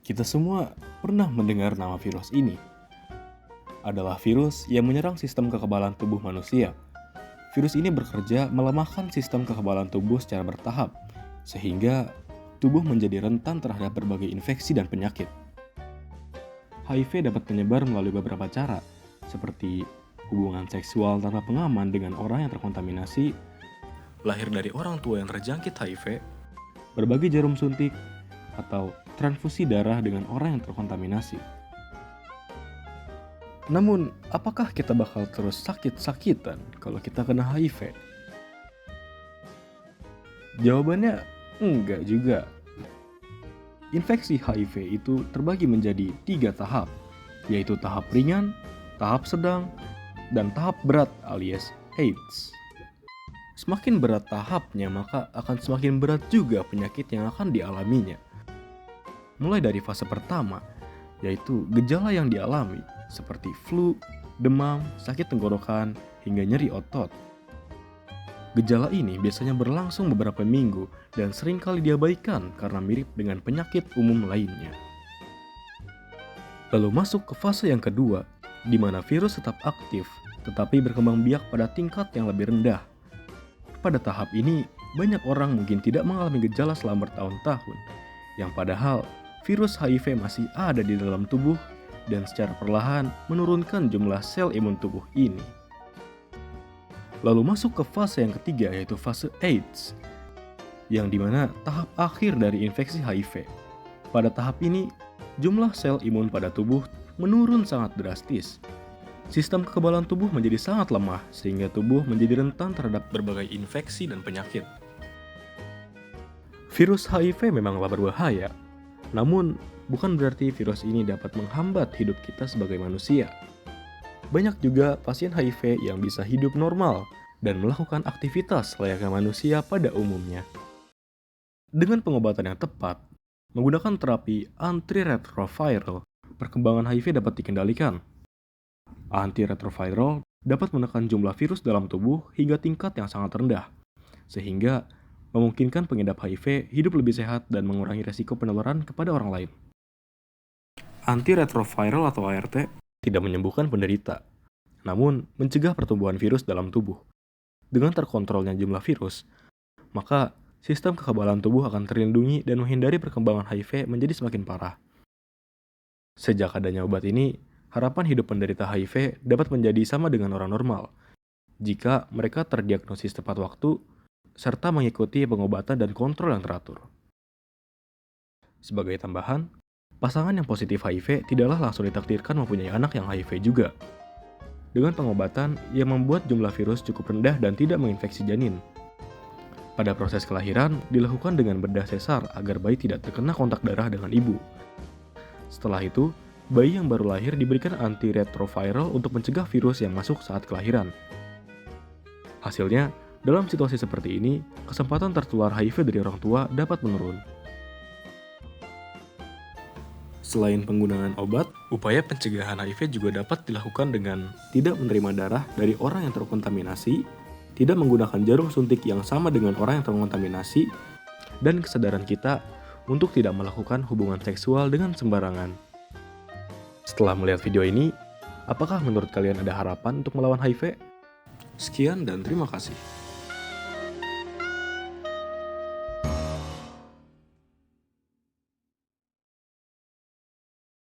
Kita semua pernah mendengar nama virus ini. Adalah virus yang menyerang sistem kekebalan tubuh manusia. Virus ini bekerja melemahkan sistem kekebalan tubuh secara bertahap, sehingga tubuh menjadi rentan terhadap berbagai infeksi dan penyakit. HIV dapat menyebar melalui beberapa cara, seperti hubungan seksual tanpa pengaman dengan orang yang terkontaminasi, lahir dari orang tua yang terjangkit HIV, berbagi jarum suntik, atau transfusi darah dengan orang yang terkontaminasi. Namun, apakah kita bakal terus sakit-sakitan kalau kita kena HIV? Jawabannya enggak juga. Infeksi HIV itu terbagi menjadi 3 tahap, yaitu tahap ringan, tahap sedang, dan tahap berat alias AIDS. Semakin berat tahapnya, maka akan semakin berat juga penyakit yang akan dialaminya. Mulai dari fase pertama, yaitu gejala yang dialami, seperti flu, demam, sakit tenggorokan, hingga nyeri otot. Gejala ini biasanya berlangsung beberapa minggu dan seringkali diabaikan karena mirip dengan penyakit umum lainnya. Lalu masuk ke fase yang kedua, di mana virus tetap aktif, tetapi berkembang biak pada tingkat yang lebih rendah. Pada tahap ini, banyak orang mungkin tidak mengalami gejala selama bertahun-tahun, yang padahal virus HIV masih ada di dalam tubuh dan secara perlahan menurunkan jumlah sel imun tubuh ini. Lalu masuk ke fase yang ketiga, yaitu fase AIDS, yang dimana tahap akhir dari infeksi HIV. Pada tahap ini, jumlah sel imun pada tubuh menurun sangat drastis. Sistem kekebalan tubuh menjadi sangat lemah, sehingga tubuh menjadi rentan terhadap berbagai infeksi dan penyakit. Virus HIV memanglah berbahaya, namun bukan berarti virus ini dapat menghambat hidup kita sebagai manusia. Banyak juga pasien HIV yang bisa hidup normal dan melakukan aktivitas layaknya manusia pada umumnya. Dengan pengobatan yang tepat, menggunakan terapi antiretroviral, perkembangan HIV dapat dikendalikan. Antiretroviral dapat menekan jumlah virus dalam tubuh hingga tingkat yang sangat rendah, sehingga memungkinkan pengidap HIV hidup lebih sehat dan mengurangi resiko penularan kepada orang lain. Antiretroviral atau ART tidak menyembuhkan penderita, namun mencegah pertumbuhan virus dalam tubuh. Dengan terkontrolnya jumlah virus, maka sistem kekebalan tubuh akan terlindungi dan menghindari perkembangan HIV menjadi semakin parah. Sejak adanya obat ini, harapan hidup penderita HIV dapat menjadi sama dengan orang normal, jika mereka terdiagnosis tepat waktu, serta mengikuti pengobatan dan kontrol yang teratur. Sebagai tambahan, pasangan yang positif HIV tidaklah langsung ditakdirkan mempunyai anak yang HIV juga. Dengan pengobatan yang membuat jumlah virus cukup rendah dan tidak menginfeksi janin. Pada proses kelahiran, dilakukan dengan bedah sesar agar bayi tidak terkena kontak darah dengan ibu. Setelah itu, bayi yang baru lahir diberikan antiretroviral untuk mencegah virus yang masuk saat kelahiran. Hasilnya, dalam situasi seperti ini, kesempatan tertular HIV dari orang tua dapat menurun. Selain penggunaan obat, upaya pencegahan HIV juga dapat dilakukan dengan tidak menerima darah dari orang yang terkontaminasi, tidak menggunakan jarum suntik yang sama dengan orang yang terkontaminasi, dan kesadaran kita untuk tidak melakukan hubungan seksual dengan sembarangan. Setelah melihat video ini, apakah menurut kalian ada harapan untuk melawan HIV? Sekian dan terima kasih.